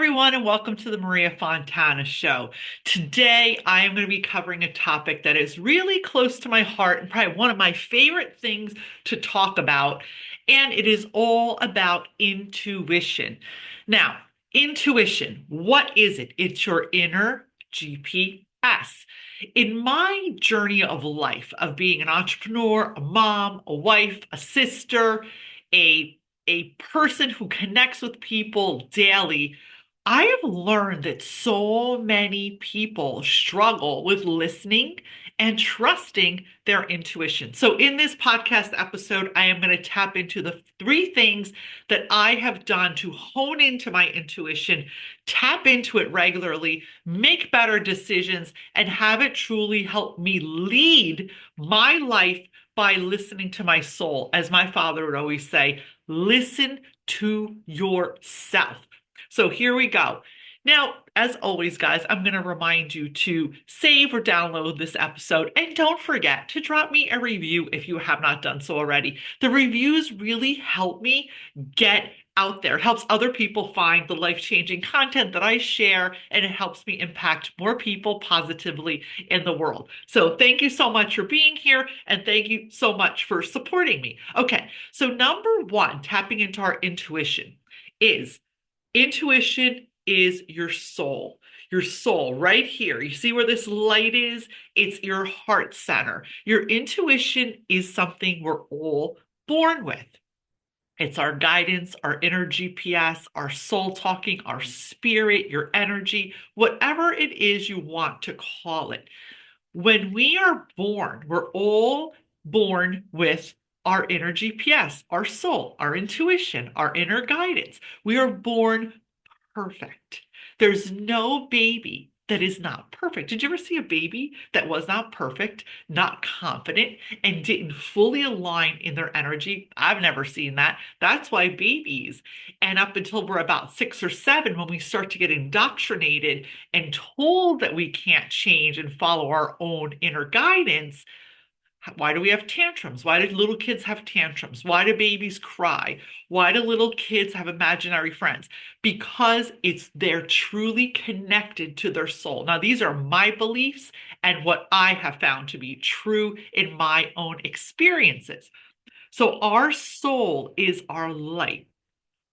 everyone, and welcome to the Maria Fontana Show. Today, I am going to be covering a topic that is really close to my heart and probably one of my favorite things to talk about, and it is all about intuition. Now, intuition, what is it? It's your inner GPS. In my journey of life, of being an entrepreneur, a mom, a wife, a sister, a a person who connects with people daily, I have learned that so many people struggle with listening and trusting their intuition. So, in this podcast episode, I am going to tap into the three things that I have done to hone into my intuition, tap into it regularly, make better decisions, and have it truly help me lead my life by listening to my soul. As my father would always say, listen to yourself. So here we go. Now, as always, guys, I'm going to remind you to save or download this episode. And don't forget to drop me a review if you have not done so already. The reviews really help me get out there. It helps other people find the life-changing content that I share, and it helps me impact more people positively in the world. So thank you so much for being here, and thank you so much for supporting me. Okay, so number one, tapping into our intuition is intuition is your soul. Your soul right here. You see where this light is? It's your heart center. Your intuition is something we're all born with. It's our guidance, our inner GPS, our soul talking, our spirit, your energy, whatever it is you want to call it. When we are born, we're all born with our inner GPS, our soul, our intuition, our inner guidance. We are born perfect. There's no baby that is not perfect. Did you ever see a baby that was not perfect, not confident, and didn't fully align in their energy? I've never seen that. That's why babies, and up until we're about 6 or 7, when we start to get indoctrinated and told that we can't change and follow our own inner guidance, why do we have tantrums? Why do little kids have tantrums? Why do babies cry? Why do little kids have imaginary friends? Because they're truly connected to their soul. Now, these are my beliefs and what I have found to be true in my own experiences. So our soul is our light,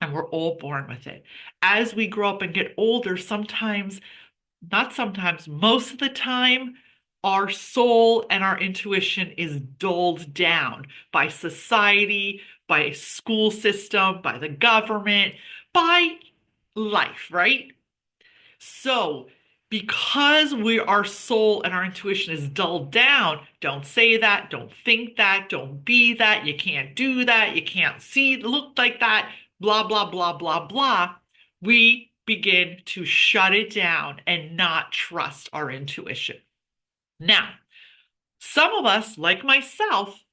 and we're all born with it. As we grow up and get older, not sometimes, most of the time, our soul and our intuition is dulled down by society, by a school system, by the government, by life, right? So, because our soul and our intuition is dulled down, don't say that, don't think that, don't be that, you can't do that, you can't look like that, blah, blah, blah, blah, blah. We begin to shut it down and not trust our intuition. Now, some of us, like myself,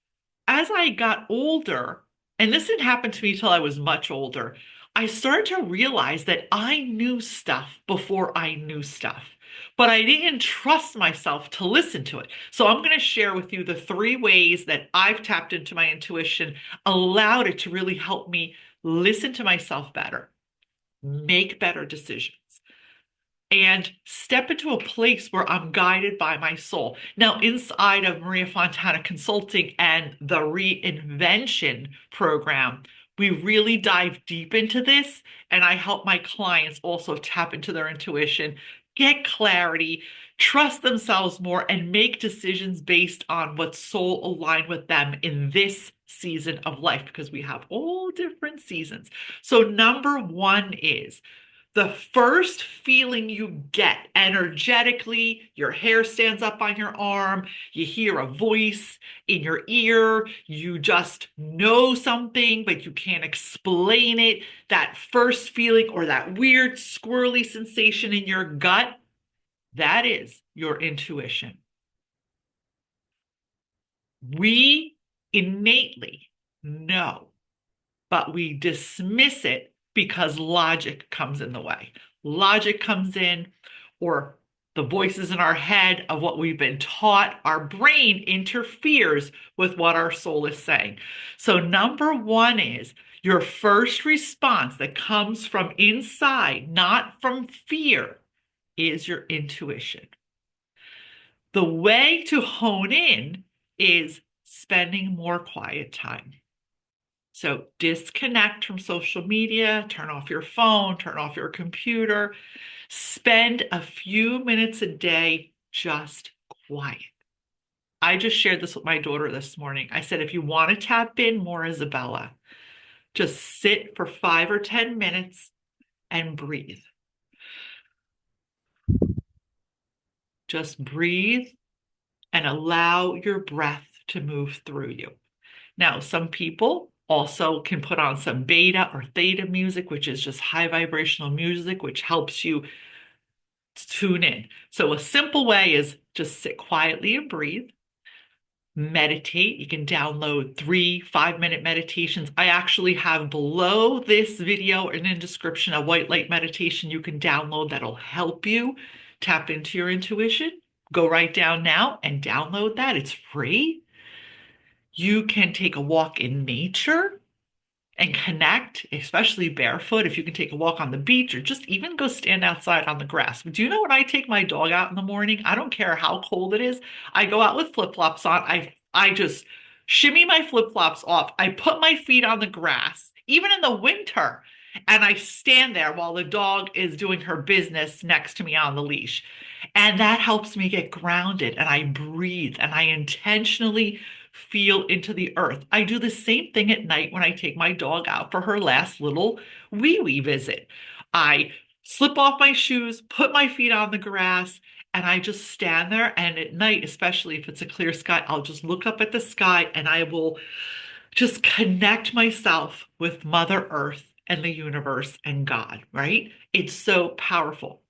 as I got older, and this didn't happen to me till I was much older, I started to realize that I knew stuff before I knew stuff, but I didn't trust myself to listen to it. So I'm going to share with you the 3 ways that I've tapped into my intuition, allowed it to really help me listen to myself better, make better decisions, and step into a place where I'm guided by my soul. Now, inside of Maria Fontana Consulting and the Reinvention program, we really dive deep into this, and I help my clients also tap into their intuition, get clarity, trust themselves more, and make decisions based on what soul aligned with them in this season of life, because we have all different seasons. So number one is the first feeling you get energetically, your hair stands up on your arm, you hear a voice in your ear, you just know something, but you can't explain it. That first feeling or that weird squirrely sensation in your gut, that is your intuition. We innately know, but we dismiss it because logic comes in the way. Logic comes in, or the voices in our head of what we've been taught. Our brain interferes with what our soul is saying. So number one is Your first response that comes from inside, not from fear, is your intuition. The way to hone in is spending more quiet time. So disconnect from social media, turn off your phone, turn off your computer, spend a few minutes a day just quiet. I just shared this with my daughter this morning. I said, if you want to tap in more, Isabella, just sit for 5 or 10 minutes and breathe. Just breathe and allow your breath to move through you. Now, some people also can put on some beta or theta music, which is just high vibrational music, which helps you tune in. So, a simple way is just sit quietly and breathe. Meditate. You can download 3 5-minute meditations. I actually have below this video and in description a white light meditation you can download that'll help you tap into your intuition. Go right down now and download that. It's free. You can take a walk in nature and connect, especially barefoot. If you can take a walk on the beach or just even go stand outside on the grass. Do you know when I take my dog out in the morning? I don't care how cold it is. I go out with flip-flops on. I just shimmy my flip-flops off. I put my feet on the grass, even in the winter, and I stand there while the dog is doing her business next to me on the leash. And that helps me get grounded and I breathe and I intentionally feel into the earth. I do the same thing at night when I take my dog out for her last little wee wee visit. I slip off my shoes, put my feet on the grass, and I just stand there. And at night, especially if it's a clear sky, I'll just look up at the sky and I will just connect myself with Mother Earth and the universe and God, right? It's so powerful.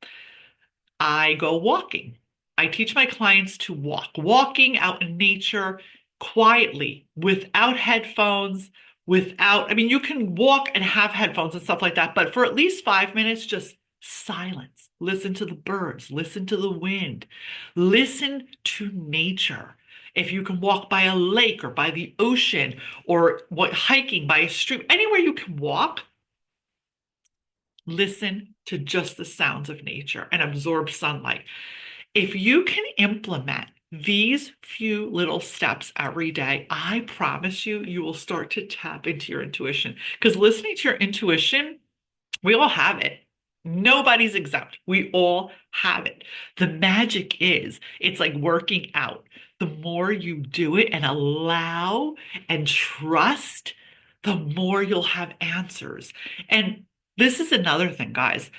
I go walking. I teach my clients to walk, walking out in nature quietly, without headphones, I mean, you can walk and have headphones and stuff like that, but for at least 5 minutes, just silence. Listen to the birds, listen to the wind, listen to nature. If you can walk by a lake or by the ocean or hiking by a stream, anywhere you can walk, listen to just the sounds of nature and absorb sunlight. If you can implement these few little steps every day, I promise you, you will start to tap into your intuition. Because listening to your intuition, we all have it. Nobody's exempt. We all have it. The magic is, it's like working out. The more you do it and allow and trust, the more you'll have answers. And this is another thing, guys.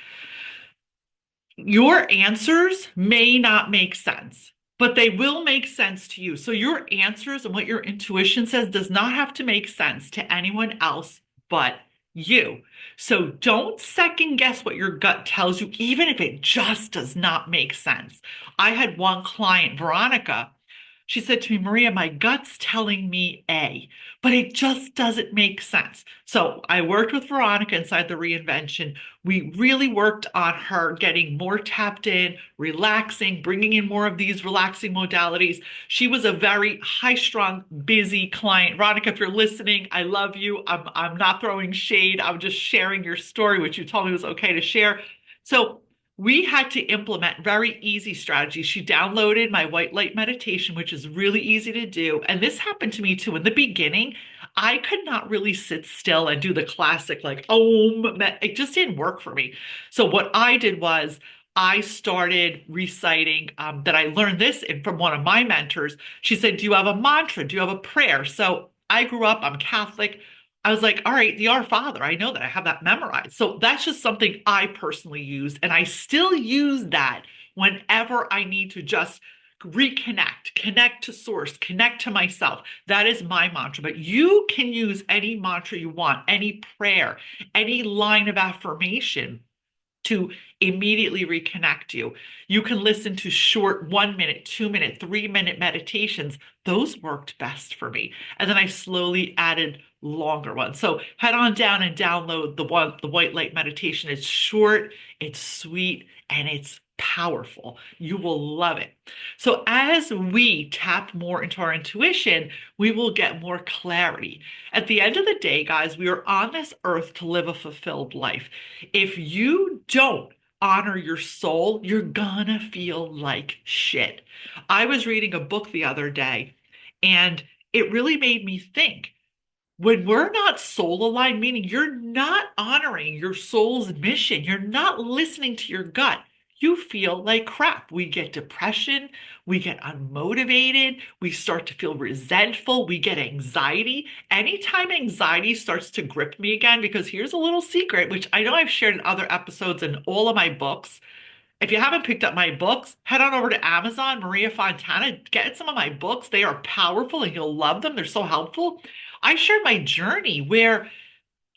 Your answers may not make sense, but they will make sense to you. So your answers and what your intuition says does not have to make sense to anyone else but you. So don't second guess what your gut tells you, even if it just does not make sense. I had one client, Veronica. She said to me, Maria, my gut's telling me A, but it just doesn't make sense. So I worked with Veronica inside the reinvention. We really worked on her getting more tapped in, relaxing, bringing in more of these relaxing modalities. She was a very high-strung, busy client. Veronica, if you're listening, I love you. I'm not throwing shade. I'm just sharing your story, which you told me was okay to share. So we had to implement very easy strategies. She downloaded my white light meditation, which is really easy to do. And this happened to me too. In the beginning, I could not really sit still and do the classic, like, it just didn't work for me. So what I did was I started reciting that I learned this from one of my mentors. She said, do you have a mantra? Do you have a prayer? So I grew up, I'm Catholic. I was like, all right, the Our Father, I know that I have that memorized. So that's just something I personally use. And I still use that whenever I need to just reconnect, connect to source, connect to myself. That is my mantra. But you can use any mantra you want, any prayer, any line of affirmation to immediately reconnect you. You can listen to short 1 minute, 2 minute, 3 minute meditations. Those worked best for me. And then I slowly added longer ones. So head on down and download the white light meditation. It's short, it's sweet, and it's powerful. You will love it. So, as we tap more into our intuition, we will get more clarity. At the end of the day, guys, we are on this earth to live a fulfilled life. If you don't honor your soul, you're gonna feel like shit. I was reading a book the other day, and it really made me think when we're not soul aligned, meaning you're not honoring your soul's mission, you're not listening to your gut, you feel like crap. We get depression, we get unmotivated, we start to feel resentful, we get anxiety. Anytime anxiety starts to grip me again, because here's a little secret, which I know I've shared in other episodes in all of my books. If you haven't picked up my books, head on over to Amazon, Maria Fontana, get some of my books. They are powerful and you'll love them. They're so helpful. I shared my journey where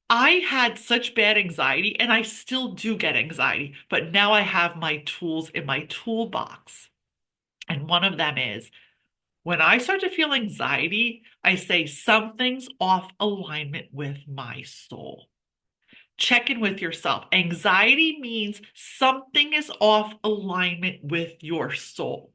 I had such bad anxiety and I still do get anxiety, but now I have my tools in my toolbox. And one of them is when I start to feel anxiety, I say something's off alignment with my soul. Check in with yourself. Anxiety means something is off alignment with your soul.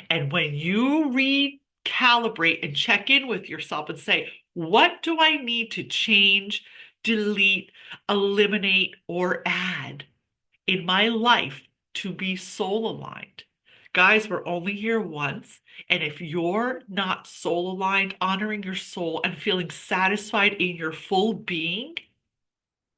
And when you recalibrate and check in with yourself and say, what do I need to change, delete, eliminate, or add in my life to be soul aligned? Guys, we're only here once. And if you're not soul aligned, honoring your soul and feeling satisfied in your full being,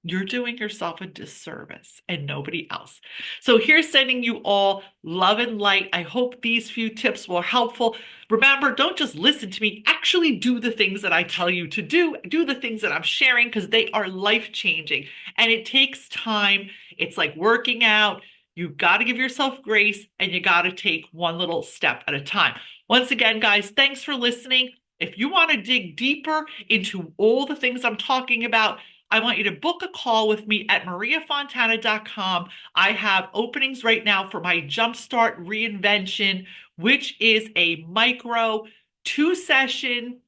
you're doing yourself a disservice and nobody else. So here's sending you all love and light. I hope these few tips were helpful. Remember, don't just listen to me. Actually do the things that I tell you to do. Do the things that I'm sharing because they are life-changing. And it takes time. It's like working out. You've got to give yourself grace and you got to take one little step at a time. Once again, guys, thanks for listening. If you want to dig deeper into all the things I'm talking about, I want you to book a call with me at mariafontana.com. I have openings right now for my Jumpstart Reinvention, which is a micro 2-session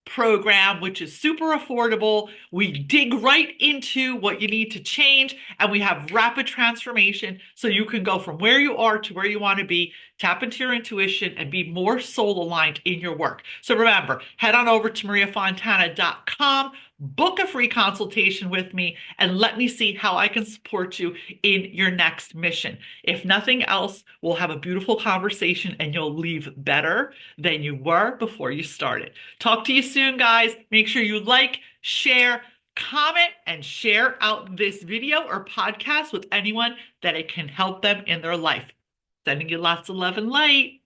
program, which is super affordable. We dig right into what you need to change, and we have rapid transformation so you can go from where you are to where you want to be, tap into your intuition, and be more soul aligned in your work. So remember, head on over to mariafontana.com, book a free consultation with me, and let me see how I can support you in your next mission. If nothing else, we'll have a beautiful conversation and you'll leave better than you were before you started. Talk to you soon, guys. Make sure you like, share, comment, and share out this video or podcast with anyone that it can help them in their life. Sending you lots of love and light.